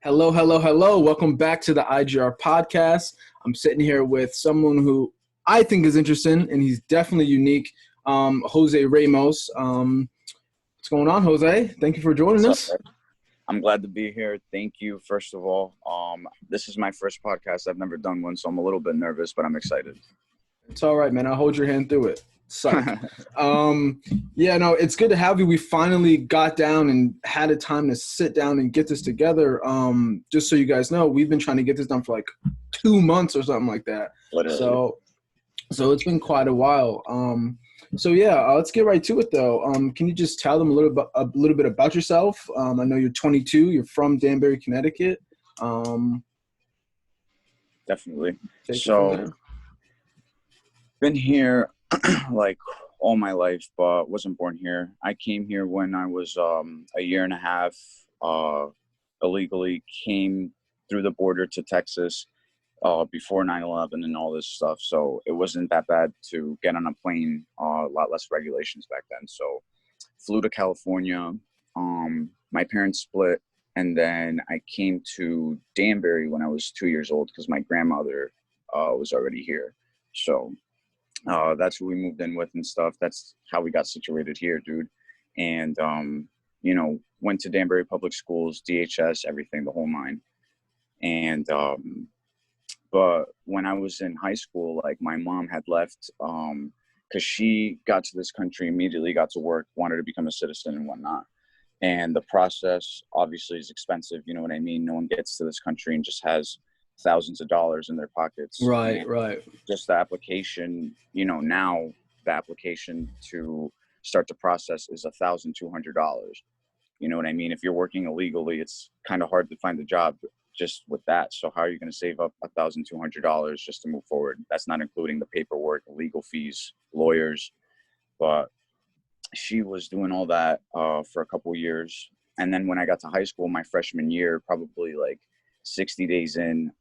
Hello, hello, hello. Welcome back to the IGR podcast. I'm sitting here with someone who I think is interesting, and he's definitely unique, Jose Ramos. What's going on, Jose? Thank you for joining What's up, us. Ed? I'm glad to be here. Thank you, first of all. This is my first podcast. I've never done one, so I'm a little bit nervous, but I'm excited. It's all right, man. I'll hold your hand through it. Psych. It's good to have you. We finally got down and had a time to sit down and get this together. Just so you guys know, we've been trying to get this done for like 2 months or something like that. Literally. So it's been quite a while. Let's get right to it though. Can you just tell them a little bit about yourself? I know you're 22. You're from Danbury, Connecticut. Definitely. Take it from So, there. been here like all my life, but wasn't born here. I came here when I was a year and a half. Illegally came through the border to Texas before 9/11 and all this stuff. So it wasn't that bad to get on a plane. A lot less regulations back then. So flew to California. My parents split, and then I came to Danbury when I was 2 years old because my grandmother was already here. So that's who we moved in with and stuff. That's how we got situated here, dude. And went to Danbury Public Schools, DHS, everything, the whole nine. And but when I was in high school, like my mom had left because she got to this country, immediately got to work, wanted to become a citizen and whatnot. And the process obviously is expensive. You know what I mean? No one gets to this country and just has thousands of dollars in their pockets. Right, And right. just the application, now the application to start the process is $1,200. You know what I mean? If you're working illegally, it's kind of hard to find a job just with that. So how are you going to save up $1,200 just to move forward? That's not including the paperwork, legal fees, lawyers. But she was doing all that for a couple of years. And then when I got to high school, my freshman year, probably like 60 days in,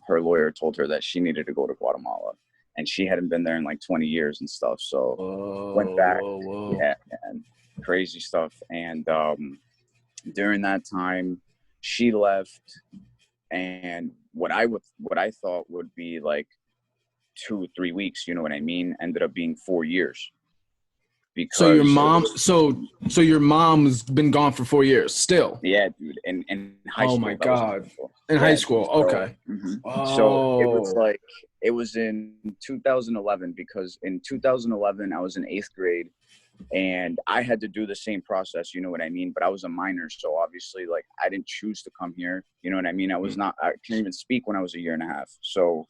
her lawyer told her that she needed to go to Guatemala. And she hadn't been there in like 20 years and stuff. So went back. Whoa. Yeah, and crazy stuff. And during that time, she left. And what I thought would be like 2 or 3 weeks, you know what I mean, ended up being 4 years. Because So your mom's been gone for 4 years still. yeah, dude, in high school. Oh my God. In Yeah, high dude, school. so, Okay. So Oh. it was in 2011, because in 2011 I was in 8th grade and I had to do the same process, you know what I mean? But I was a minor, so obviously like I didn't choose to come here, you know what I mean? I couldn't even speak when I was a year and a half. So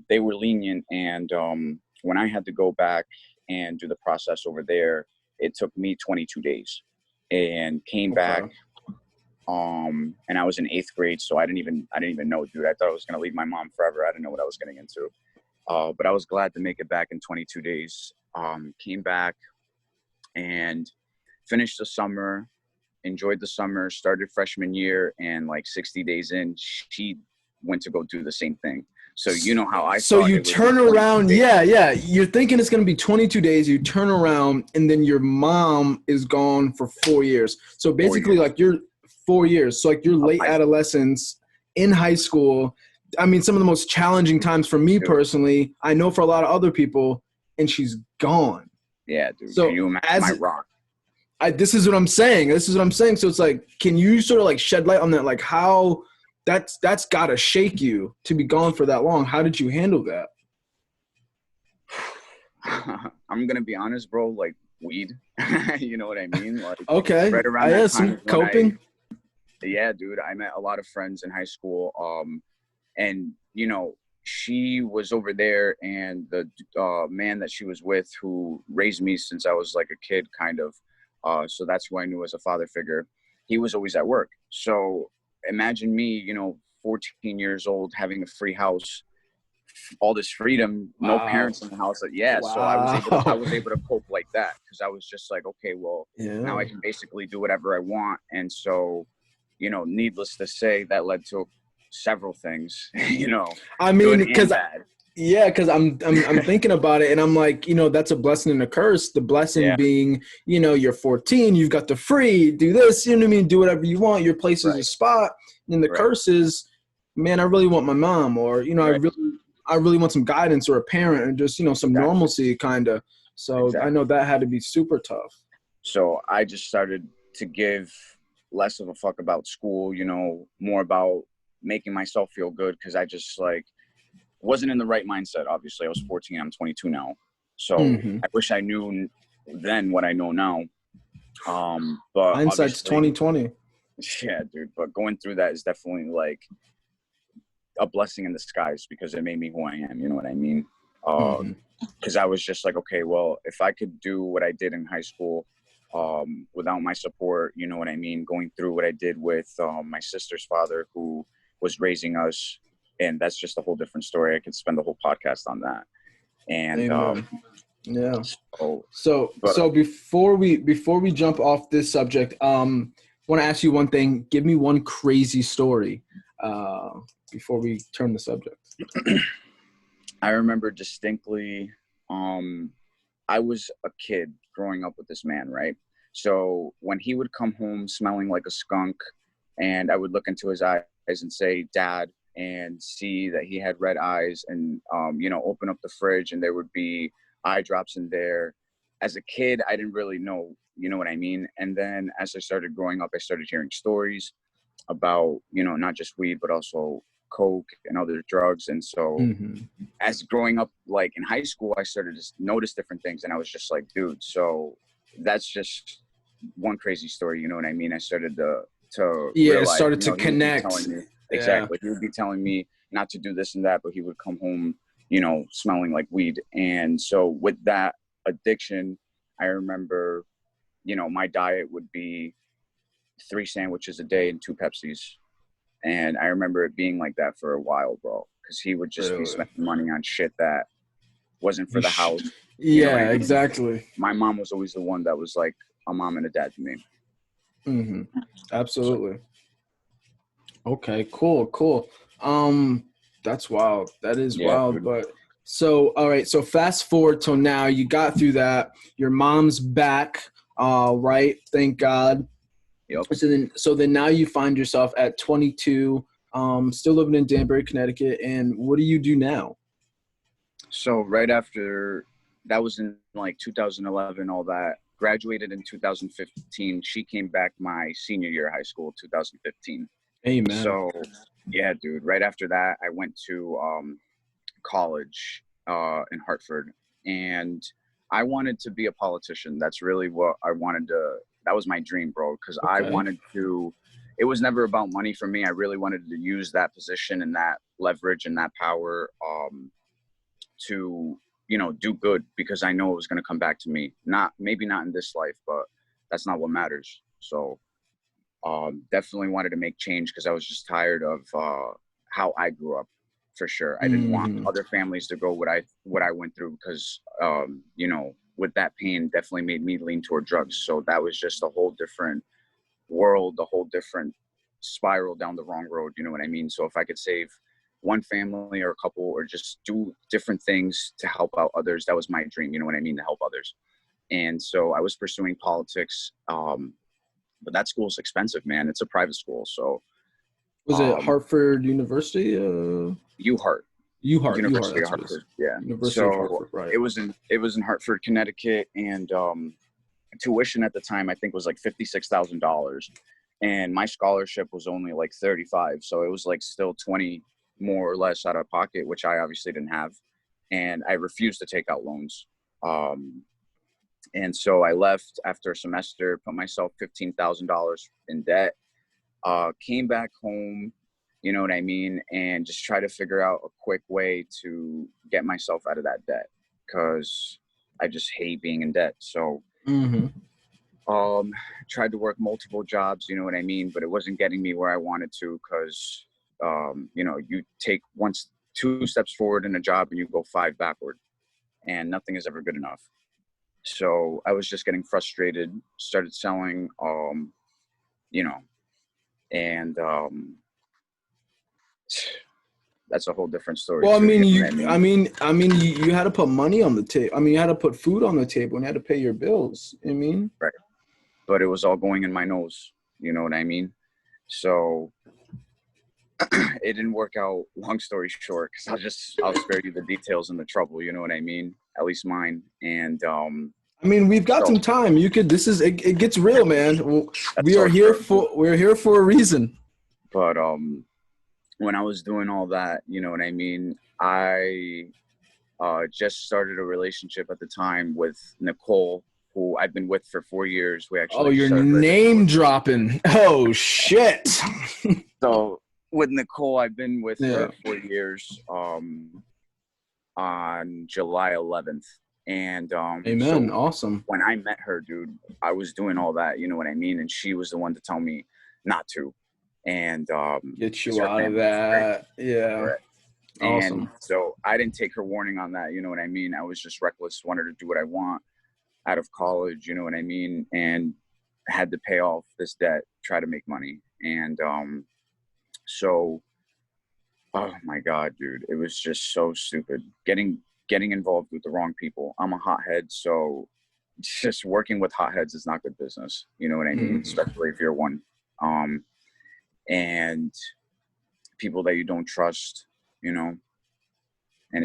they were lenient, and when I had to go back and do the process over there, it took me 22 days and came back. And I was in 8th grade, so I didn't even know, dude. I thought I was going to leave my mom forever. I didn't know what I was getting into. But I was glad to make it back in 22 days. Came back and finished the summer, enjoyed the summer, started freshman year, and like 60 days in, she went to go do the same thing. So you know how I So thought you it was turn 22 around, days. yeah. You're thinking it's going to be 22 days. You turn around, and then your mom is gone for 4 years. So basically, like you're 4 years. So like your late adolescence in high school. I mean, some of the most challenging times for me personally. I know for a lot of other people, and she's gone. Yeah, dude. So can you imagine my rock? This is what I'm saying. So it's like, can you sort of like shed light on that? Like how that's got to shake you to be gone for that long. How did you handle that? I'm gonna be honest, bro. Like weed, you know what I mean? Like Okay, right around I that had time some coping. Yeah, dude. I met a lot of friends in high school, and she was over there, and the man that she was with, who raised me since I was like a kid, kind of. So that's who I knew as a father figure. He was always at work. So imagine me, 14 years old, having a free house, all this freedom, no parents in the house. Yeah. Wow. So I was able to cope like that, because I was just like, okay, well, now I can basically do whatever I want. And so, needless to say, that led to several things, I mean, good and bad. Yeah, because I'm thinking about it, and I'm like, that's a blessing and a curse. The blessing Yeah, being, you're 14, you've got the free, do this, you know what I mean, do whatever you want. Your place is a right, spot, and the right, curse is, man, I really want my mom, or right. I really want some guidance or a parent, and just some Exactly, normalcy, kind of. So I know exactly. that had to be super tough. So I just started to give less of a fuck about school, more about making myself feel good because I just like wasn't in the right mindset. Obviously, I was 14. I'm 22 now, so Hmm. I wish I knew then what I know now. But Hindsight's obviously, 2020. yeah, dude. But going through that is definitely like a blessing in disguise because it made me who I am. You know what I mean? Hmm. Because I was just like, okay, well, if I could do what I did in high school without my support, you know what I mean? Going through what I did with my sister's father, who was raising us, and that's just a whole different story. I could spend the whole podcast on that. And Amen. Yeah. so, but So before we jump off this subject, want to ask you one thing. Give me one crazy story, uh, before we turn the subject. I remember distinctly, um, I was a kid growing up with this man, right? So when he would come home smelling like a skunk, and I would look into his eyes and say, "Dad," and see that he had red eyes, and open up the fridge, and there would be eye drops in there. As a kid, I didn't really know, you know what I mean? And then as I started growing up, I started hearing stories about, not just weed, but also coke and other drugs. And so Hmm. as growing up, like in high school, I started to notice different things, and I was just like, dude. So that's just one crazy story. You know what I mean? I started to Yeah, it realize, started to he would be telling connect. me Yeah. exactly. He would be telling me not to do this and that, but he would come home, smelling like weed. And so with that addiction, I remember, my diet would be 3 sandwiches a day and 2 Pepsis. And I remember it being like that for a while, bro, because he would just be Really. spending money on shit that wasn't for You the sh- house. You know what I yeah, mean? exactly. My mom was always the one that was like a mom and a dad to me. Hmm. So Absolutely. Okay, cool. That's wild. That is yeah, wild. dude. But so, all right. So fast forward till now, you got through that. Your mom's back. Right. Thank God. Yep. So then now you find yourself at 22, still living in Danbury, Connecticut. And what do you do now? So right after that was in like 2011, all that. Graduated in 2015. She came back my senior year of high school, 2015. Amen. So yeah, dude. Right after that, I went to college in Hartford, and I wanted to be a politician. That's really what I wanted to. That was my dream, bro. Because I Okay. wanted to. It was never about money for me. I really wanted to use that position and that leverage and that power to do good because I know it was going to come back to me. Not maybe not in this life, but that's not what matters. So definitely wanted to make change because I was just tired of how I grew up. For sure, I didn't want Hmm. other families to go what I went through because with that pain definitely made me lean toward drugs. So that was just a whole different world, a whole different spiral down the wrong road. You know what I mean? So if I could save one family or a couple or just do different things to help out others, that was my dream. You know what I mean? To help others. And so I was pursuing politics. But that school's expensive, man. It's a private school. So Was it um, Hartford University? UHart, UHart. University of That's what it is. Hartford. Yeah. University of So Hartford. Right. it was in Hartford, Connecticut, and tuition at the time I think was like $56,000, and my scholarship was only like 35. So it was like still 20 more or less out of pocket, which I obviously didn't have, and I refused to take out loans. Um, and so I left after a semester, put myself $15,000 in debt, came back home, you know what I mean, and just try to figure out a quick way to get myself out of that debt because I just hate being in debt. So Hmm. um, tried to work multiple jobs, you know what I mean, but it wasn't getting me where I wanted to because you take two steps forward in a job and you go five backward, and nothing is ever good enough. So I was just getting frustrated, started selling, you know, and that's a whole different story. Well, I too, mean, you know what I mean? you had to put money on the table. I mean, you had to put food on the table, and you had to pay your bills. I mean, Right. But it was all going in my nose. You know what I mean? So it didn't work out. Long story short, because I'll spare you the details and the trouble. You know what I mean? At least mine. And I mean, we've got so some time. You could. This is it. Gets real, man. Well, that's all true. we're here for a reason. But when I was doing all that, you know what I mean? I just started a relationship at the time with Nicole, who I've been with for 4 years. We Oh, actually you're celebrated. name dropping. Oh shit. So with Nicole, I've been with Yeah. her 4 years. On July 11th, and Amen. so Awesome. when I met her, dude, I was doing all that. You know what I mean? And she was the one to tell me not to, and Get 'cause you her out of family was great. that. Yeah. Correct. And Awesome. so I didn't take her warning on that. You know what I mean? I was just reckless, wanted to do what I want out of college. You know what I mean? And had to pay off this debt, try to make money. And so, oh my God, dude, it was just so stupid. Getting involved with the wrong people. I'm a hothead, so just working with hotheads is not good business. You know what I mean? Especially if you're one. And people that you don't trust, you know. And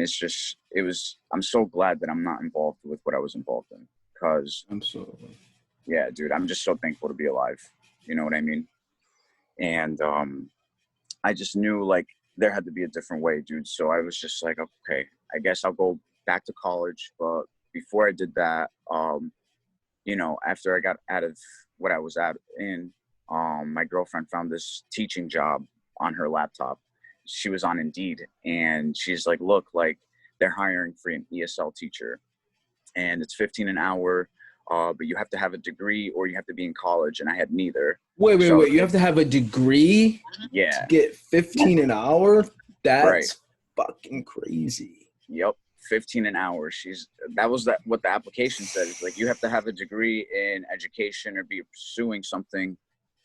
I'm so glad that I'm not involved with what I was involved in, because Absolutely. yeah, dude, I'm just so thankful to be alive. You know what I mean? And I just knew like there had to be a different way, dude. So I was just like, okay, I guess I'll go back to college. But before I did that, you know, after I got out of what I was in, my girlfriend found this teaching job on her laptop. She was on Indeed, and she's like, look, like they're hiring for an ESL teacher, and it's 15 an hour. But you have to have a degree or you have to be in college, and I had neither. Wait. So You have to have a degree to yeah, get 15 an hour? That's right. fucking crazy. Yep, 15 an hour. What the application said. It's like you have to have a degree in education or be pursuing something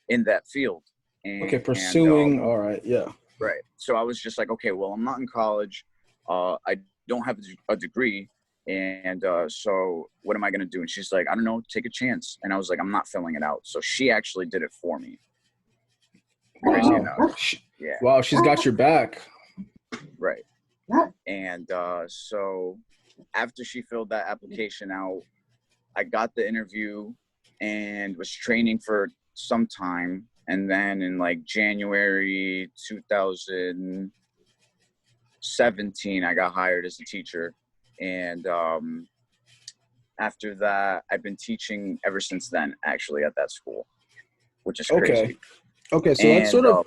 in that field. Okay, pursuing. All right, yeah. Right. So I was just like, okay, well, I'm not in college. I don't have a degree. And so what am I going to do? And she's like, I don't know, take a chance. And I was like, I'm not filling it out. So she actually did it for me. Crazy enough. Yeah. Wow, she's got your back. Right. And so after she filled that application out, I got the interview and was training for some time. And then in like January 2017, I got hired as a teacher. And after that, I've been teaching ever since then, actually, at that school, which is crazy. Okay, so that's sort of.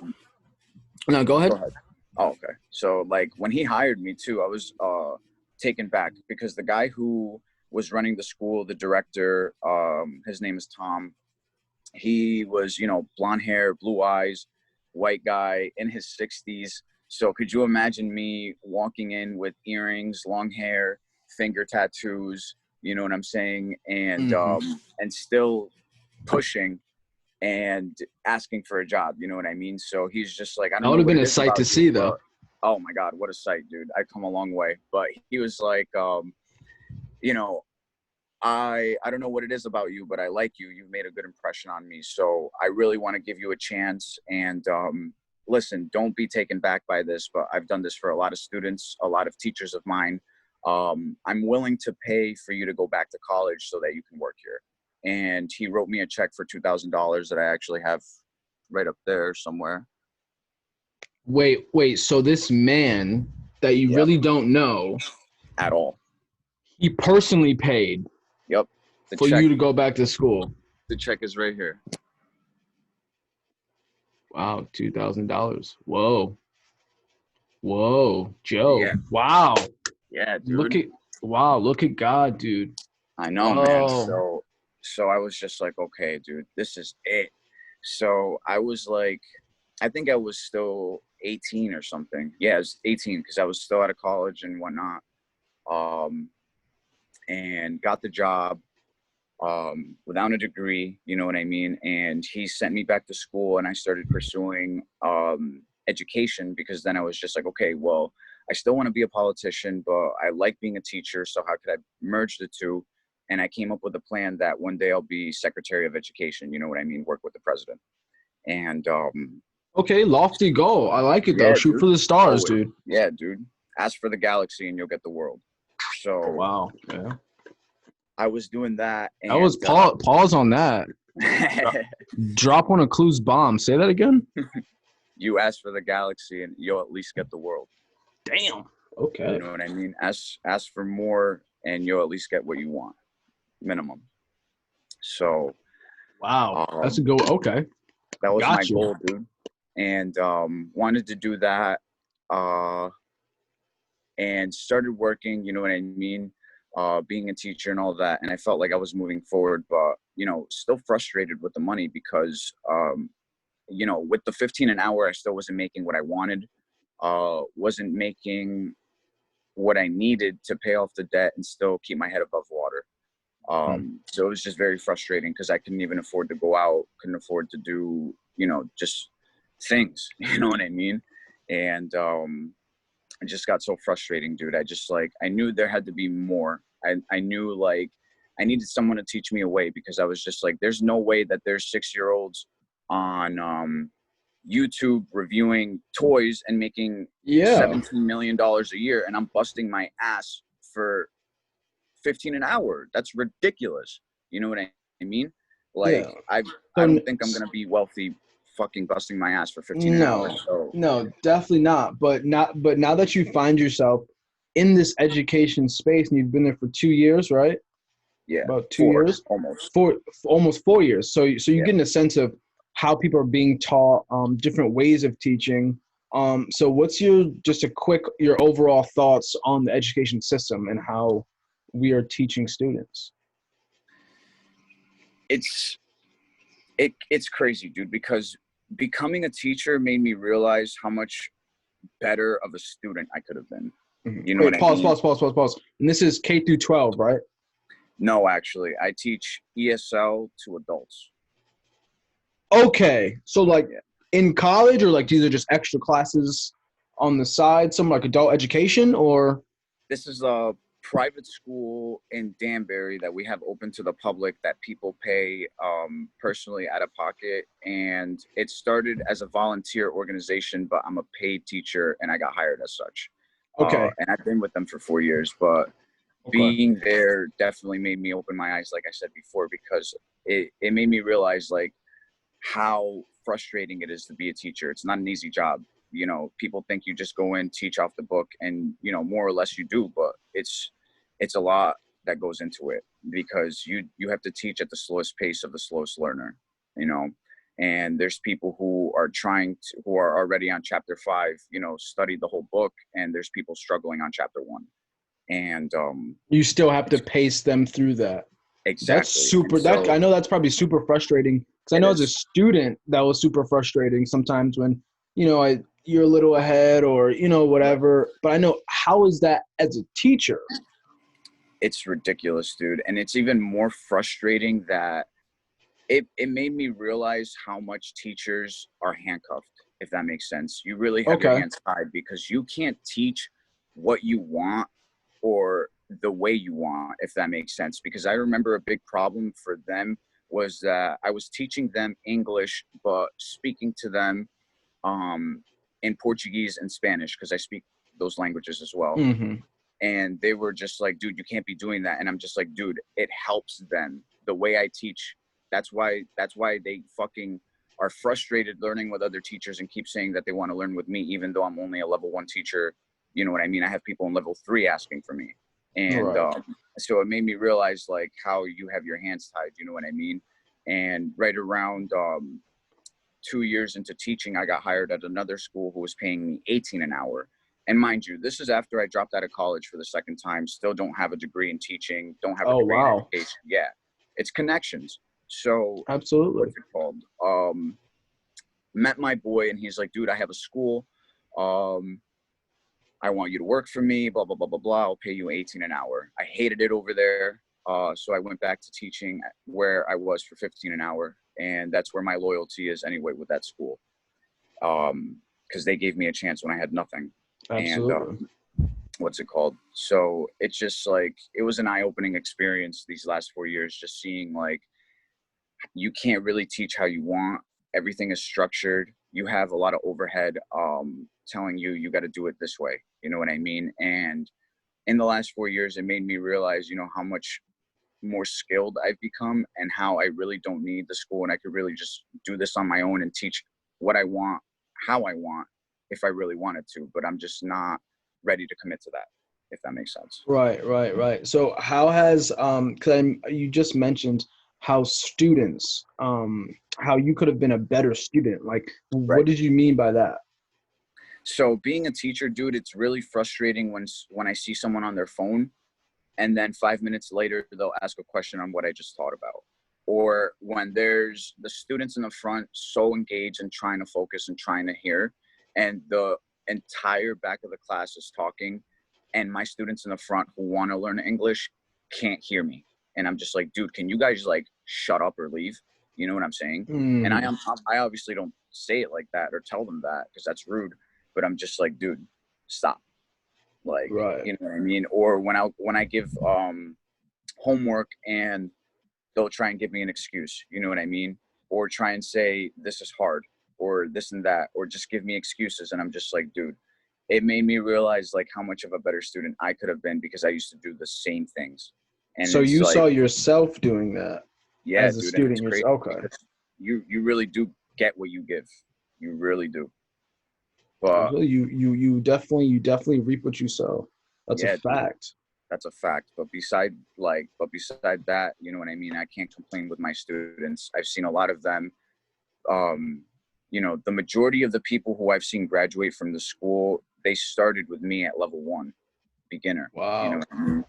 No, go ahead. Go ahead. Oh, okay. So, like, when he hired me, too, I was taken back because the guy who was running the school, the director, his name is Tom. He was, you know, blonde hair, blue eyes, white guy in his 60s. So could you imagine me walking in with earrings, long hair, finger tattoos, you know what I'm saying? And and still pushing and asking for a job, you know what I mean? So he's just like, I don't know. That would have been a sight to see, though. Oh my God, what a sight, dude. I've come a long way. But he was like, you know, I don't know what it is about you, but I like you. You've made a good impression on me. So I really want to give you a chance. And listen, don't be taken back by this, but I've done this for a lot of students, a lot of teachers of mine. I'm willing to pay for you to go back to college so that you can work here. And he wrote me a check for $2,000 that I actually have right up there somewhere. Wait. So this man that you really don't know at all, he personally paid for you to go back to school. The check is right here. Wow, $2,000. Whoa, Joe. Yeah. Wow. Yeah, dude. Look at God, dude. I know, man. So I was just like, okay, dude, this is it. So I was like, I think I was still 18 or something. Yeah, I was 18 because I was still out of college and whatnot. And got the job without a degree, you know what I mean? And he sent me back to school and I started pursuing education, because then I was just like, okay, well, I still want to be a politician, but I like being a teacher. So how could I merge the two? And I came up with a plan that one day I'll be Secretary of Education. You know what I mean? Work with the president. And Okay, lofty goal. I like it though. yeah, Shoot dude. for the stars, Oh, dude. yeah, dude. Ask for the galaxy and you'll get the world. So Oh, wow. Yeah. I was doing that. That was pause on that. And Drop one of Clue's bomb. Say that again. you ask for the galaxy and you'll at least get the world. Damn. Okay. You know what I mean? Ask for more and you'll at least get what you want, minimum. So Wow. That's a go. Okay. that was Gotcha. my goal, dude. And wanted to do that and started working, you know what I mean? Being a teacher and all that. And I felt like I was moving forward, but, you know, still frustrated with the money because, you know, with the 15 an hour, I still wasn't making what I wanted, wasn't making what I needed to pay off the debt and still keep my head above water. So it was just very frustrating because I couldn't even afford to go out, couldn't afford to do, you know, just things, you know what I mean? And it just got so frustrating, dude. I just like, I knew there had to be more. I knew like I needed someone to teach me a way, because I was just like, there's no way that there's 6-year-olds on YouTube reviewing toys and making $17 million a year, and I'm busting my ass for 15 an hour. That's ridiculous. You know what I mean? Like, I don't think I'm gonna be wealthy fucking busting my ass for 15 an hour. So. No, definitely not. But now that you find yourself in this education space and you've been there for 2 years, right? Yeah. About 2 years? Almost 4 years. So you're getting a sense of how people are being taught, different ways of teaching. So what's your overall thoughts on the education system and how we are teaching students? It's crazy, dude, because becoming a teacher made me realize how much better of a student I could have been. You know what I mean? Pause. And this is K through 12, right? No, actually, I teach ESL to adults. Okay, so like in college, or like these are just extra classes on the side, some like adult education, or? This is a private school in Danbury that we have open to the public that people pay personally out of pocket. And it started as a volunteer organization, but I'm a paid teacher and I got hired as such. Okay. And I've been with them for 4 years, but being there definitely made me open my eyes, like I said before, because it made me realize like how frustrating it is to be a teacher. It's not an easy job. You know, people think you just go in, teach off the book, and, you know, more or less you do, but it's a lot that goes into it, because you have to teach at the slowest pace of the slowest learner, you know, and there's people who are already on chapter 5, you know, studied the whole book, and there's people struggling on chapter 1. And you still have to pace them through that. Exactly. That's super. I know that's probably super frustrating, because I know as a student that was super frustrating sometimes when, you know, you're a little ahead or, you know, whatever. But I know, how is that as a teacher? It's ridiculous, dude. And it's even more frustrating that it made me realize how much teachers are handcuffed, if that makes sense. You really have your hands tied, because you can't teach what you want or the way you want, if that makes sense. Because I remember a big problem for them was that I was teaching them English, but speaking to them in Portuguese and Spanish, because I speak those languages as well. Mm-hmm. And they were just like, dude, you can't be doing that. And I'm just like, dude, it helps them the way I teach. That's why they fucking are frustrated learning with other teachers and keep saying that they want to learn with me, even though I'm only a level 1 teacher. You know what I mean? I have people in level 3 asking for me. And so it made me realize like how you have your hands tied, you know what I mean? And right around 2 years into teaching, I got hired at another school who was paying me 18 an hour. And mind you, this is after I dropped out of college for the second time, still don't have a degree in teaching, don't have a degree in education. Yeah, it's connections. So absolutely. What's it called? Met my boy, and he's like, dude, I have a school. I want you to work for me, blah, blah, blah, blah, blah. I'll pay you 18 an hour. I hated it over there. So I went back to teaching where I was for 15 an hour. And that's where my loyalty is anyway with that school. because they gave me a chance when I had nothing. Absolutely. And what's it called? So it's just like, it was an eye-opening experience these last 4 years, just seeing like, you can't really teach how you want. Everything is structured. You have a lot of overhead telling you got to do it this way. You know what I mean? And in the last 4 years, it made me realize, how much more skilled I've become and how I really don't need the school, and I could really just do this on my own and teach what I want, how I want, if I really wanted to. But I'm just not ready to commit to that, if that makes sense. Right. So how has you just mentioned how students how you could have been a better student. Like, Right. What did you mean by that? So being a teacher, dude, it's really frustrating when I see someone on their phone and then 5 minutes later they'll ask a question on what I just thought about. Or when there's the students in the front so engaged and trying to focus and trying to hear, and the entire back of the class is talking, and my students in the front who want to learn English can't hear me. And I'm just like, dude, can you guys like shut up or leave? You know what I'm saying? And I obviously don't say it like that or tell them that, because that's rude. But I'm just like, dude, stop. Like, Right. You know what I mean? Or when I give homework and they'll try and give me an excuse, you know what I mean? Or try and say this is hard or this and that, or just give me excuses. And I'm just like, dude, it made me realize like how much of a better student I could have been, because I used to do the same things. And so you like, saw yourself doing that as a dude, student. Okay. You really do get what you give. You really do. But you definitely reap what you sow. That's a fact. Dude, that's a fact. But beside that, you know what I mean? I can't complain with my students. I've seen a lot of them. The majority of the people who I've seen graduate from the school, they started with me at level 1, beginner. Wow. You know what I mean?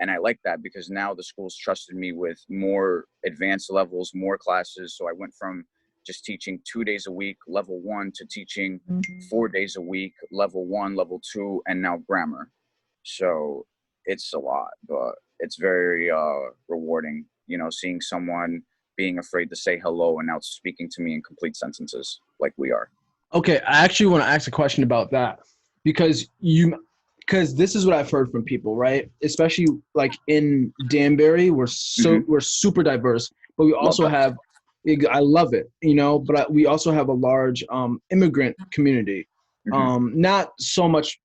And I like that, because now the school's trusted me with more advanced levels, more classes. So I went from just teaching 2 days a week, level 1, to teaching 4 days a week, level 1, level 2, and now grammar. So it's a lot, but it's very rewarding, seeing someone being afraid to say hello and now speaking to me in complete sentences like we are. Okay, I actually want to ask a question about that, because this is what I've heard from people, right? Especially like in Danbury, we're super diverse, but we also have, I love it, but we also have a large immigrant community. Not so much,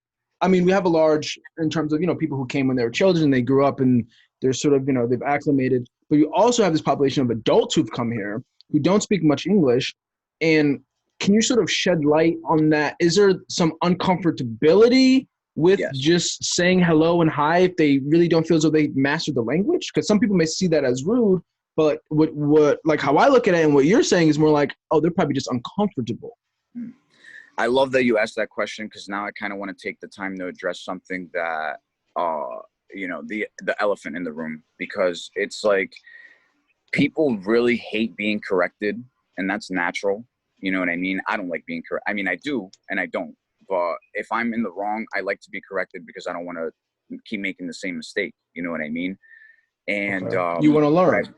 we have a large in terms of, people who came when they were children, they grew up and they're sort of, they've acclimated, but you also have this population of adults who've come here who don't speak much English. And can you sort of shed light on that? Is there some uncomfortability with just saying hello and hi if they really don't feel as though they mastered the language? Because some people may see that as rude, but what like how I look at it and what you're saying is more like, oh, they're probably just uncomfortable. I love that you asked that question, because now I kind of want to take the time to address something that, the elephant in the room, because it's like people really hate being corrected, and that's natural. You know what I mean? I don't like being correct. I do, and I don't. But if I'm in the wrong, I like to be corrected, because I don't want to keep making the same mistake. You know what I mean? And you want to learn.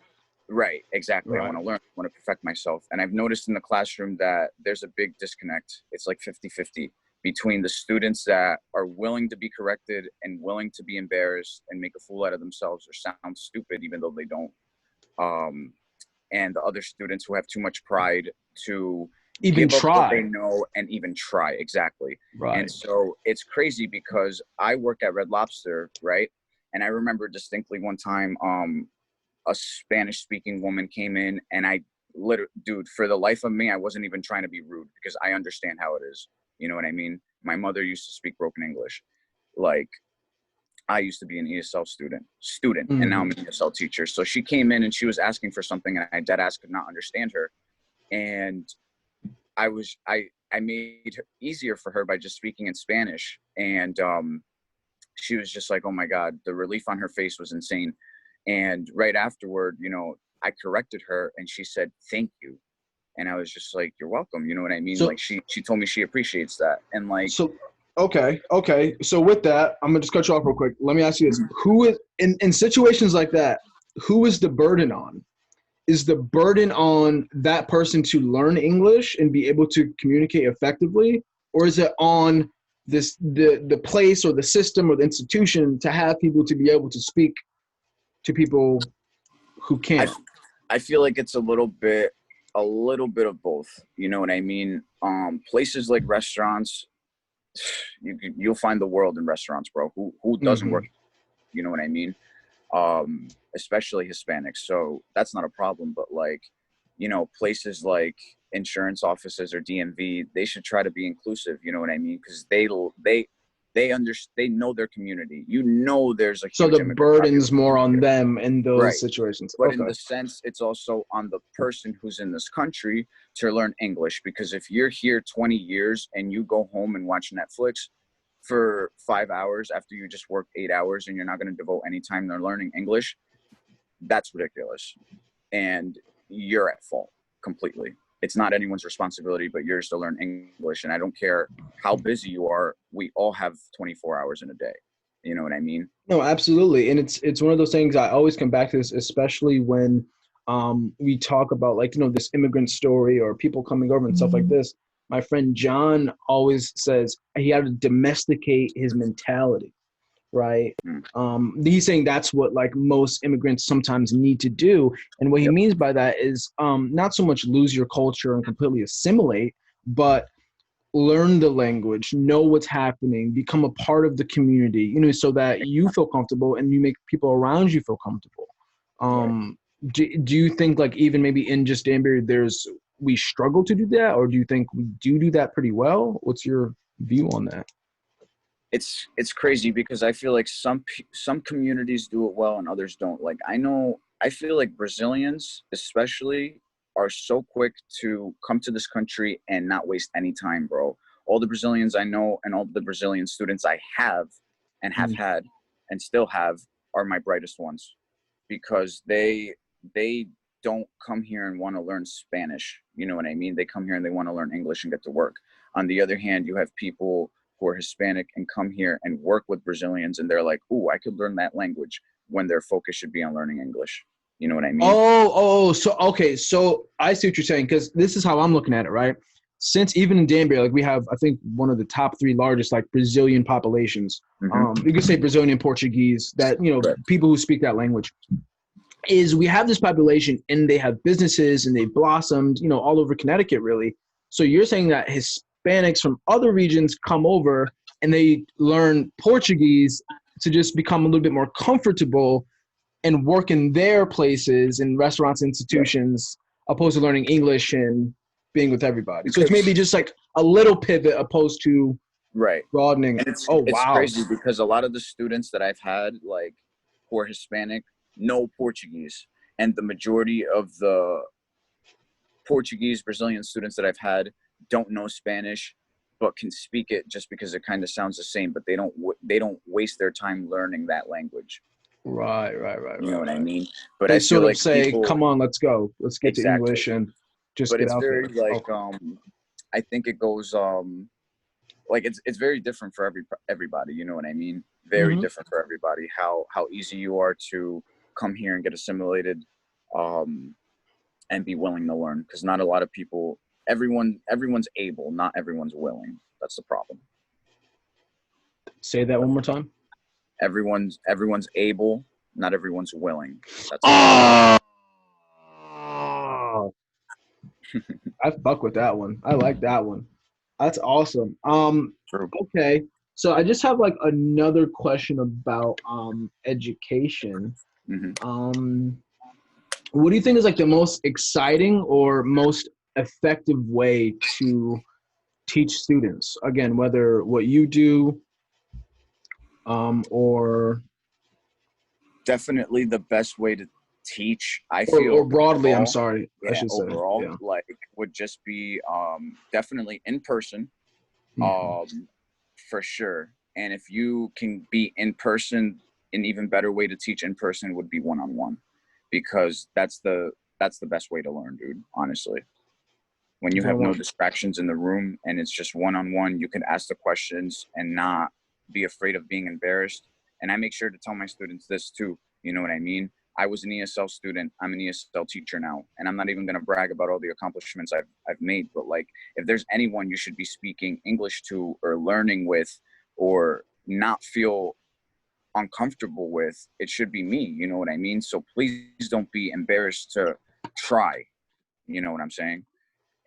Right, exactly. Right. I want to learn, I want to perfect myself. And I've noticed in the classroom that there's a big disconnect. It's like 50-50 between the students that are willing to be corrected and willing to be embarrassed and make a fool out of themselves or sound stupid even though they don't. And the other students who have too much pride to even give up try what they know and even try. Exactly. Right. And so it's crazy, because I work at Red Lobster, right? And I remember distinctly one time, a Spanish speaking woman came in, and dude, for the life of me, I wasn't even trying to be rude, because I understand how it is. You know what I mean? My mother used to speak broken English. Like, I used to be an ESL student, and now I'm an ESL teacher. So she came in and she was asking for something, and I dead ass could not understand her. And I made it easier for her by just speaking in Spanish. And she was just like, oh my God, the relief on her face was insane. And right afterward, I corrected her, and she said, thank you. And I was just like, you're welcome. You know what I mean? So, like she told me she appreciates that. And like, so, okay. So with that, I'm gonna just cut you off real quick. Let me ask you this. Who is in situations like that, who is the burden on? is the burden on that person to learn English and be able to communicate effectively, or is it on the place or the system or the institution to have people to be able to speak to people who can't? I feel like it's a little bit of both. You know what I mean? Places like restaurants, you'll find the world in restaurants, bro. Who doesn't work? You know what I mean? Especially Hispanics. So that's not a problem. But like, you know, places like insurance offices or DMV, they should try to be inclusive. You know what I mean? Because they know their community. You know, there's a So huge the burden's more on here. them in those Right. situations. But Okay. in the sense, it's also on the person who's in this country to learn English. Because if you're here 20 years and you go home and watch Netflix for 5 hours after you just worked 8 hours and you're not going to devote any time to learning English, that's ridiculous. And you're at fault completely. It's not anyone's responsibility but yours to learn English. And I don't care how busy you are. We all have 24 hours in a day. You know what I mean? No, absolutely. And it's one of those things I always come back to this, especially when we talk about, like, you know, this immigrant story or people coming over and stuff like this. My friend John always says he had to domesticate his mentality, right? He's saying that's what like most immigrants sometimes need to do. And what he means by that is not so much lose your culture and completely assimilate, but learn the language, know what's happening, become a part of the community, you know, so that you feel comfortable and you make people around you feel comfortable. Do you think, like, even maybe in just Danbury, we struggle to do that, or do you think we do that pretty well? What's your view on that? It's crazy because I feel like some communities do it well and others don't. Like, I feel like Brazilians especially are so quick to come to this country and not waste any time, bro. All the Brazilians I know and all the Brazilian students I have and have had and still have are my brightest ones, because they don't come here and want to learn Spanish. You know what I mean? They come here and they want to learn English and get to work. On the other hand, you have people who are Hispanic and come here and work with Brazilians and they're like, "Ooh, I could learn that language," when their focus should be on learning English. You know what I mean? So okay, so I see what you're saying, because this is how I'm looking at it, right? Since even in Danbury, like, we have, I think, one of the top 3 largest like Brazilian populations. You could say Brazilian Portuguese, that, you know, people who speak that language. Is we have this population and they have businesses and they blossomed, you know, all over Connecticut, really. So you're saying that Hispanics from other regions come over and they learn Portuguese to just become a little bit more comfortable and work in their places, in restaurants, institutions, opposed to learning English and being with everybody. So it's maybe just like a little pivot opposed to broadening. And it's crazy because a lot of the students that I've had, like, who are Hispanic, know Portuguese. And the majority of the Portuguese Brazilian students that I've had don't know Spanish, but can speak it just because it kind of sounds the same, but they don't waste their time learning that language. Right. You know what I mean? But they I sort feel of like say, people, come on, let's go. Let's get to English and just but get it's out very there. like I think it goes like it's very different for everybody, you know what I mean? Very different for everybody, how easy you are to come here and get assimilated and be willing to learn, because not a lot of people, everyone's able, not everyone's willing. That's the problem. Say that one more time. Everyone's able, not everyone's willing. That's I fuck with that one. I like that one. That's awesome. True. Okay. So I just have like another question about education. What do you think is like the most exciting or most effective way to teach students? Again, whether what you do or definitely the best way to teach, I feel, or broadly, overall, I'm sorry, I should say. overall, Yeah. like, would just be definitely in person, for sure. And if you can be in person, an even better way to teach in person would be one-on-one, because that's the best way to learn, dude, honestly. When you have no distractions in the room and it's just one-on-one, you can ask the questions and not be afraid of being embarrassed. And I make sure to tell my students this too, you know what I mean? I was an ESL student. I'm an ESL teacher now, and I'm not even going to brag about all the accomplishments I've made. But like, if there's anyone you should be speaking English to or learning with, or not feel uncomfortable with, it should be me. You know what I mean? So please don't be embarrassed to try. You know what I'm saying?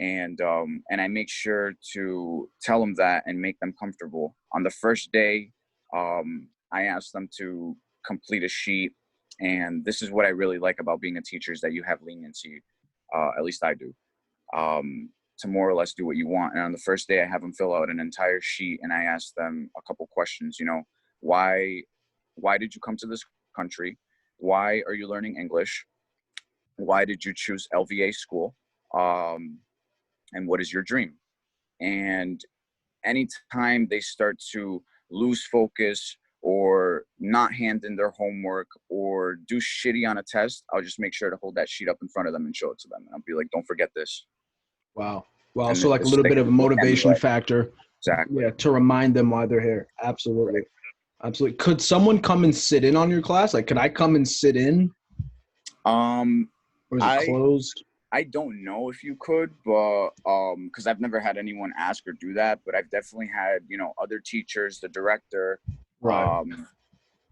And I make sure to tell them that and make them comfortable. On the first day, I ask them to complete a sheet, and this is what I really like about being a teacher, is that you have leniency. At least I do. To more or less do what you want. And on the first day, I have them fill out an entire sheet, and I ask them a couple questions. You know, why did you come to this country? Why are you learning English? Why did you choose LVA school? And what is your dream? And anytime they start to lose focus or not hand in their homework or do shitty on a test, I'll just make sure to hold that sheet up in front of them and show it to them. And I'll be like, don't forget this. Wow. Wow. And So like a little bit of a motivation factor. Exactly. Yeah. To remind them why they're here. Absolutely. Right. Absolutely. Could someone come and sit in on your class? Like, could I come and sit in? Or is it closed? I don't know if you could, but because I've never had anyone ask or do that, but I've definitely had, you know, other teachers, the director, right.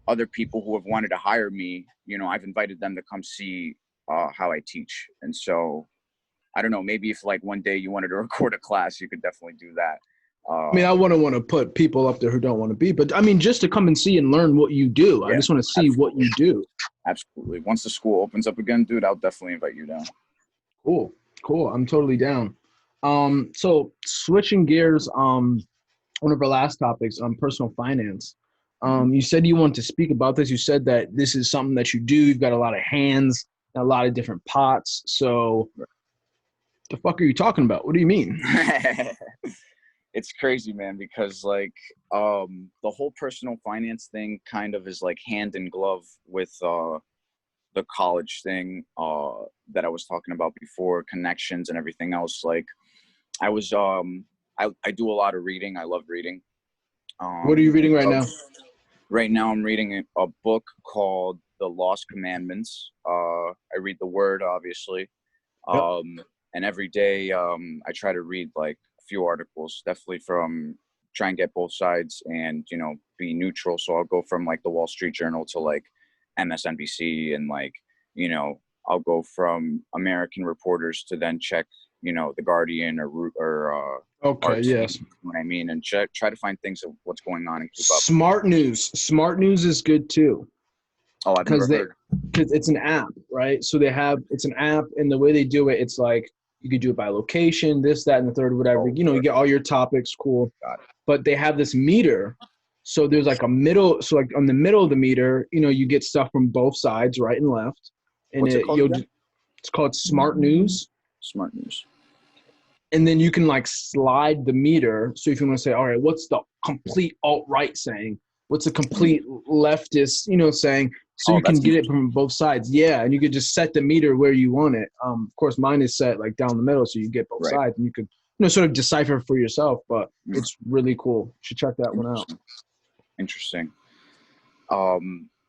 Other people who have wanted to hire me. You know, I've invited them to come see how I teach. And so I don't know, maybe if like one day you wanted to record a class, you could definitely do that. I mean, I wouldn't want to put people up there who don't want to be, but I mean, just to come and see and learn what you do. Yeah, I just want to see what you do. Absolutely. Once the school opens up again, dude, I'll definitely invite you down. Cool. I'm totally down. So switching gears, one of our last topics on personal finance. You said you want to speak about this. You said that this is something that you do. You've got a lot of hands, a lot of different pots. So the fuck are you talking about? What do you mean? It's crazy, man, because like the whole personal finance thing kind of is like hand in glove with the college thing that I was talking about before, connections and everything else. Like I was I do a lot of reading. I love reading. What are you reading right now? Right now I'm reading a book called The Lost Commandments. I read the Word, obviously. Yep. And every day I try to read like a few articles, definitely from try and get both sides and, you know, be neutral. So I'll go from like the Wall Street Journal to like MSNBC, and like, you know, I'll go from American reporters to then check, you know, The Guardian or okay, RT, yes. you know what I mean, and try to find things of what's going on and keep up. Smart News is good too. Oh, I've never heard. Because it's an app, right? So it's an app, and the way they do it, it's like you could do it by location, this, that, and the third, whatever. You know, you get all your topics, cool. Got it. But they have this meter. So there's like a middle. So like on the middle of the meter, you know, you get stuff from both sides, right and left. And What's it called? It's called Smart News. Smart News. And then you can like slide the meter. So if you want to say, all right, what's the complete alt-right saying? What's the complete leftist, you know, saying? So you can get it from both sides. Yeah, and you could just set the meter where you want it. Of course, mine is set like down the middle, so you get both sides, and you could, you know, sort of decipher for yourself. But it's really cool. You should check that one out. Interesting.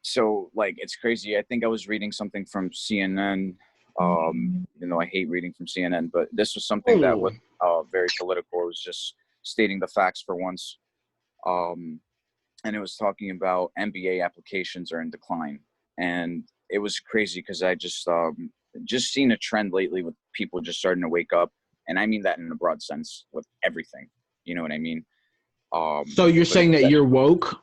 So like it's crazy. I think I was reading something from CNN. Even though I hate reading from CNN, but this was something that was very political. It was just stating the facts for once. And it was talking about MBA applications are in decline. And it was crazy because I just seen a trend lately with people just starting to wake up. And I mean that in a broad sense with everything. You know what I mean? So you're saying that you're woke?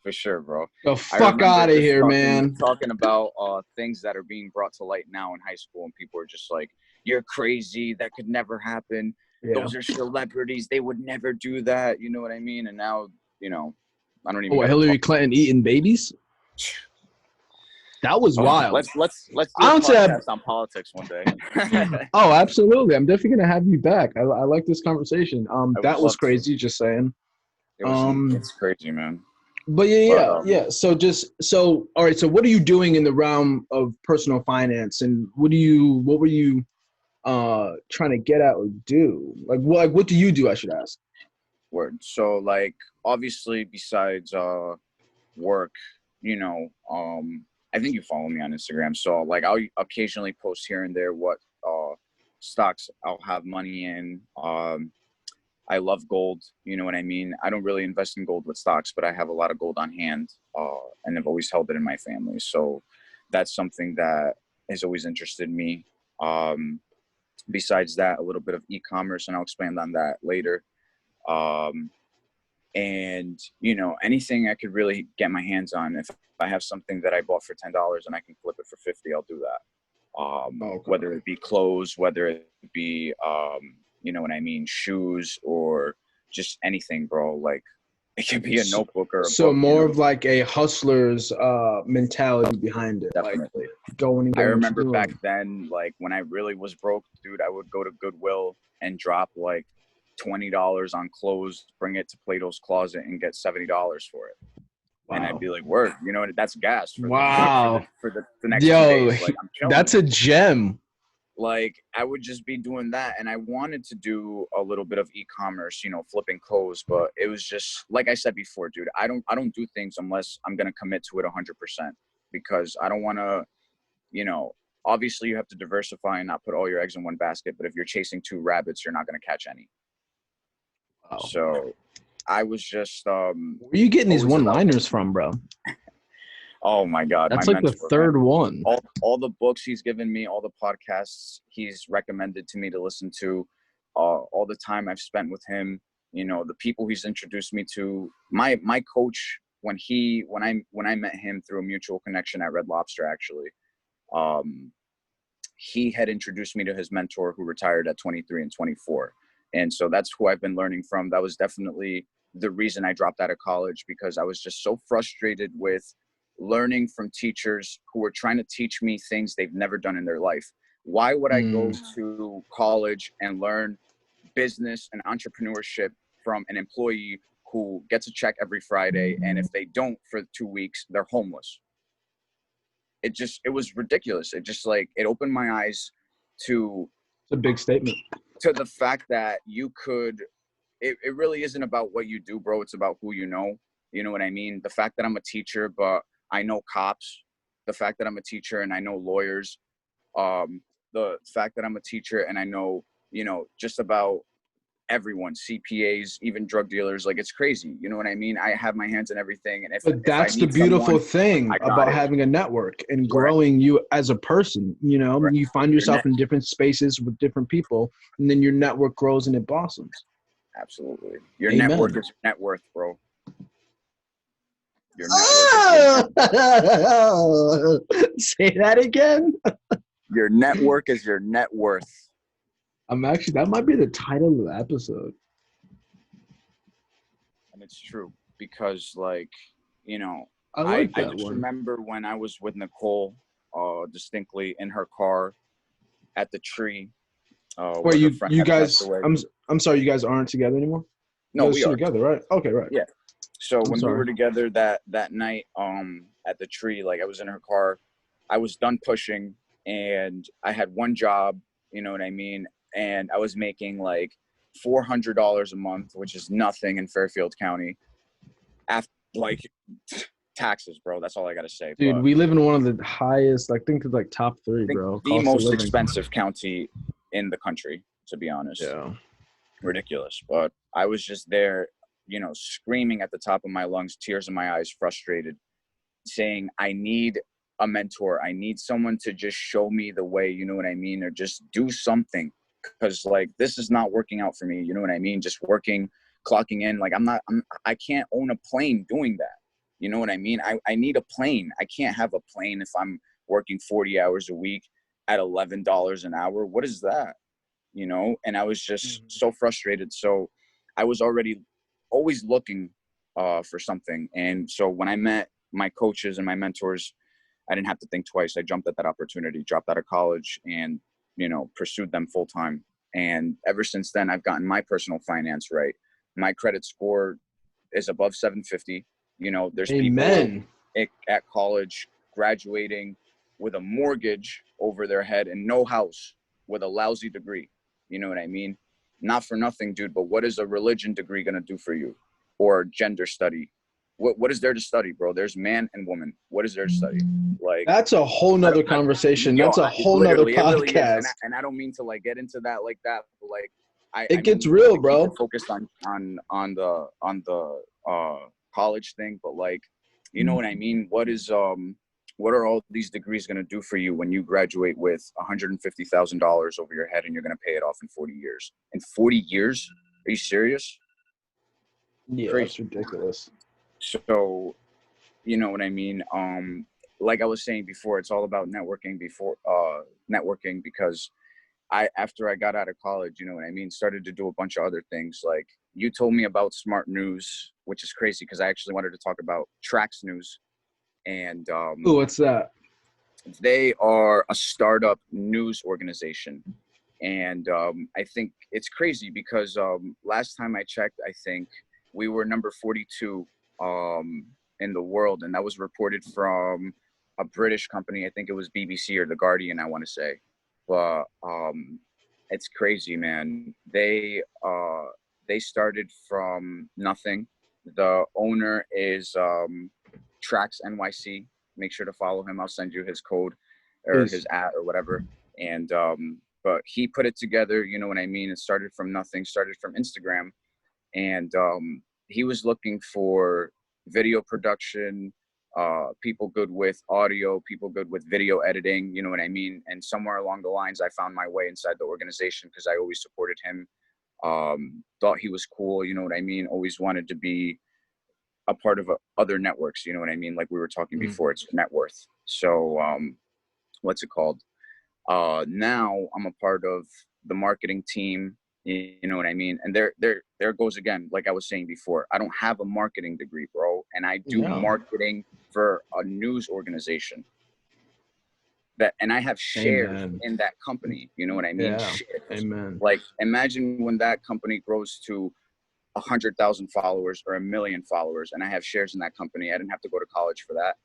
For sure, bro. The fuck out of here, man. Talking about things that are being brought to light now in high school, and people are just like, you're crazy. That could never happen. Yeah. Those are celebrities. They would never do that. You know what I mean? And now, you know, I don't even. Oh, Hillary Clinton eating babies? That was wild. Let's do a podcast on politics one day. Oh, absolutely. I'm definitely gonna have you back. I like this conversation. That was crazy. Just saying. It's crazy, man. But yeah. So all right. So what are you doing in the realm of personal finance, and what were you trying to get at or do? Like what do you do? I should ask. Word. So like obviously besides work, you know, I think you follow me on Instagram. So like I'll occasionally post here and there what stocks I'll have money in. I love gold. You know what I mean? I don't really invest in gold with stocks, but I have a lot of gold on hand, and I've always held it in my family. So that's something that has always interested me. Besides that, a little bit of e-commerce, and I'll expand on that later. And, you know, anything I could really get my hands on. If I have something that I bought for $10 and I can flip it for 50, I'll do that. Whether it be clothes, whether it be, you know what I mean, shoes, or just anything, bro. Like, it could be a notebook or a book, more of like a hustler's mentality behind it. Definitely. Like going and I getting remember back then, like when I really was broke, dude, I would go to Goodwill and drop like $20 on clothes, bring it to Plato's Closet and get $70 for it. Wow. And I'd be like, word, you know, that's gas for the next 2 days. Like, I'm chilling. That's a gem. Like, I would just be doing that. And I wanted to do a little bit of e-commerce, you know, flipping clothes, but it was just, like I said before, dude, I don't do things unless I'm going to commit to it 100%, because I don't want to, you know, obviously you have to diversify and not put all your eggs in one basket. But if you're chasing two rabbits, you're not going to catch any. Wow. So I was just, where are you getting these one-liners from, bro? Oh my God. That's like the third one. All the books he's given me, all the podcasts he's recommended to me to listen to, all the time I've spent with him, you know, the people he's introduced me to. My coach, when I met him through a mutual connection at Red Lobster, actually, he had introduced me to his mentor, who retired at 23 and 24. And so that's who I've been learning from. That was definitely the reason I dropped out of college, because I was just so frustrated with learning from teachers who were trying to teach me things they've never done in their life. Why would I go to college and learn business and entrepreneurship from an employee who gets a check every Friday, and if they don't for 2 weeks, they're homeless? It was ridiculous. It just, like, it opened my eyes to a big statement, to the fact that you could, it really isn't about what you do, bro. It's about who you know. You know what I mean? The fact that I'm a teacher, but I know cops, the fact that I'm a teacher and I know lawyers, the fact that I'm a teacher and I know, you know, just about everyone, CPAs, even drug dealers. Like, it's crazy. You know what I mean? I have my hands in everything. And but that's the beautiful thing about having a network and growing you as a person. You know, you find yourself in different spaces with different people, and then your network grows and it blossoms. Absolutely. Your network is your net worth, bro. Your network Say that again. Your network is your net worth. That might be the title of the episode. And it's true, because, like, you know, I just remember when I was with Nicole, distinctly in her car at the tree. Where you guys? I'm sorry, you guys aren't together anymore? No, we are together, right? Okay, right. Yeah. So we were together that night, at the tree, like, I was in her car. I was done pushing, and I had one job. You know what I mean? And I was making like $400 a month, which is nothing in Fairfield County. After, like, taxes, bro. That's all I gotta say. Dude, we live in one of the highest, I think it's like top 3, bro. The most expensive county in the country, to be honest. Yeah. Ridiculous. But I was just there, you know, screaming at the top of my lungs, tears in my eyes, frustrated, saying, I need a mentor. I need someone to just show me the way, you know what I mean? Or just do something. Because, like, this is not working out for me. You know what I mean? Just working, clocking in. Like, I can't own a plane doing that. You know what I mean? I need a plane. I can't have a plane if I'm working 40 hours a week at $11 an hour. What is that? You know? And I was just so frustrated. So I was always looking for something. And so when I met my coaches and my mentors, I didn't have to think twice. I jumped at that opportunity, dropped out of college, and, you know, pursued them full time. And ever since then, I've gotten my personal finance right. My credit score is above 750. You know, there's people at college graduating with a mortgage over their head and no house with a lousy degree. You know what I mean? Not for nothing, dude, but what is a religion degree going to do for you? Or gender study? What is there to study, bro? There's man and woman. What is there to study? Like, That's a whole nother conversation. That's a whole nother literally, it really is. podcast. And I don't mean to like get into that like that, but like It gets real, bro. Focused on the college thing, but like, you know what I mean? What are all these degrees going to do for you when you graduate with $150,000 over your head and you're going to pay it off in 40 years? In 40 years? Are you serious? Yeah, Crazy. that's ridiculous. So, you know what I mean? Like I was saying before, it's all about networking because after I got out of college, you know what I mean, started to do a bunch of other things. Like you told me about Smart News, which is crazy because I actually wanted to talk about Trax News. And Ooh, what's that? They are a startup news organization. And I think it's crazy because last time I checked, I think we were number 42 in the world. And that was reported from a British company. I think it was BBC or The Guardian, I want to say. But it's crazy, man. They started from nothing. The owner is Trax NYC. Make sure to follow him. I'll send you his code or his ad or whatever. And but he put it together, you know what I mean? It started from nothing, started from Instagram. And he was looking for video production, people good with audio, people good with video editing, you know what I mean? And somewhere along the lines, I found my way inside the organization because I always supported him, thought he was cool, you know what I mean? Always wanted to be a part of other networks, you know what I mean? Like we were talking before, it's net worth. So what's it called? Now I'm a part of the marketing team, you know what I mean? And there goes again, like I was saying before, I don't have a marketing degree, bro. And I do marketing for a news organization and I have shares in that company. You know what I mean? Yeah. Shares. Amen. Like imagine when that company grows to 100,000 followers or 1 million followers, and I have shares in that company. I didn't have to go to college for that.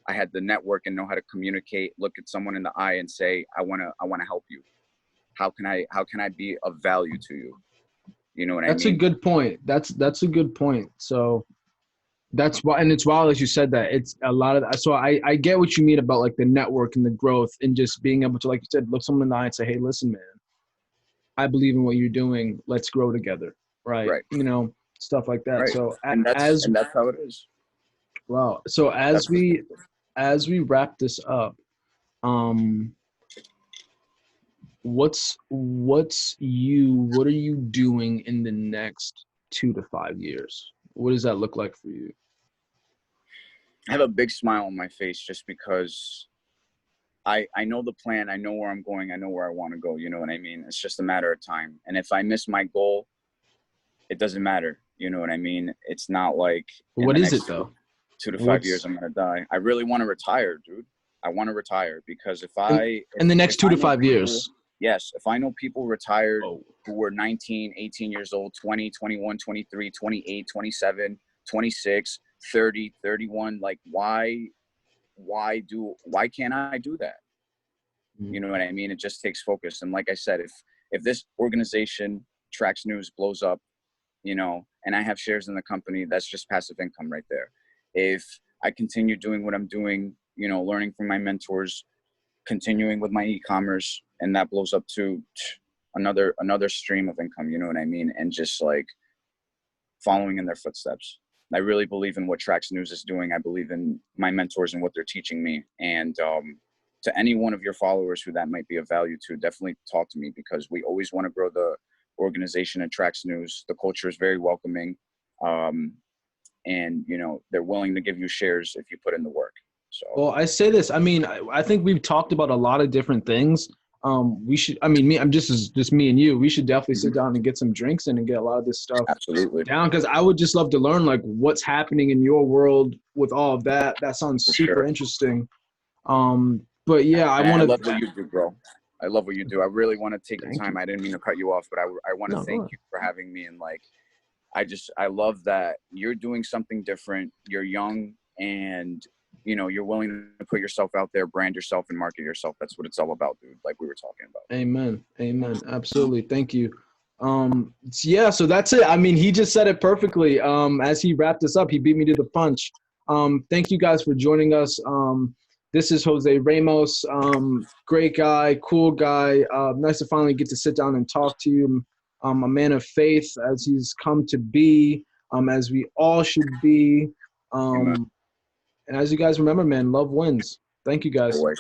I had the network and know how to communicate, look at someone in the eye and say, I want to help you. How can I be of value to you? You know what I mean? That's a good point. That's a good point. So that's why, and it's wild as you said that. It's a lot of, so I get what you mean about like the network and the growth and just being able to, like you said, look someone in the eye and say, hey, listen, man, I believe in what you're doing. Let's grow together. Right. You know, stuff like that. Right. So and that's how it is. Wow. So as we wrap this up, what are you doing in the next 2 to 5 years? What does that look like for you? I have a big smile on my face just because I know the plan. I know where I'm going. I know where I want to go. You know what I mean? It's just a matter of time. And if I miss my goal, it doesn't matter. You know what I mean? It's not like what is it though? 2 to 5 years, I'm going to die. I really want to retire, dude. I want to retire because in the next 2 to 5 years. Yes. If I know people retired who were 19, 18 years old, 20, 21, 23, 28, 27, 26, 30, 31, like why can't I do that? You know what I mean? It just takes focus. And like I said, if this organization, Trax News, blows up, you know, and I have shares in the company, that's just passive income right there. If I continue doing what I'm doing, you know, learning from my mentors, continuing with my e-commerce, and that blows up to another stream of income, you know what I mean? And just like following in their footsteps. I really believe in what Trax News is doing. I believe in my mentors and what they're teaching me. And to any one of your followers who that might be of value to, definitely talk to me because we always want to grow the organization at Trax News. The culture is very welcoming. And, you know, they're willing to give you shares if you put in the work. So, well, I say this. I mean, I think we've talked about a lot of different things. We should, I mean, I'm just me and you. We should definitely sit down and get some drinks in and get a lot of this stuff down because I would just love to learn like what's happening in your world with all of that. That sounds super interesting. But yeah, I want to. I love what you do, bro. I love what you do. I really want to take the time. I didn't mean to cut you off, but I want to thank you for having me. And like, I love that you're doing something different. You're young and, you know, you're willing to put yourself out there, brand yourself and market yourself. That's what it's all about, dude. Like we were talking about. Amen. Amen. Absolutely. Thank you. Yeah, so that's it. I mean, he just said it perfectly. As he wrapped this up, he beat me to the punch. Thank you guys for joining us. This is Jose Ramos. Great guy, cool guy. Nice to finally get to sit down and talk to you. A man of faith, as he's come to be, as we all should be. And as you guys remember, man, love wins. Thank you guys. Always.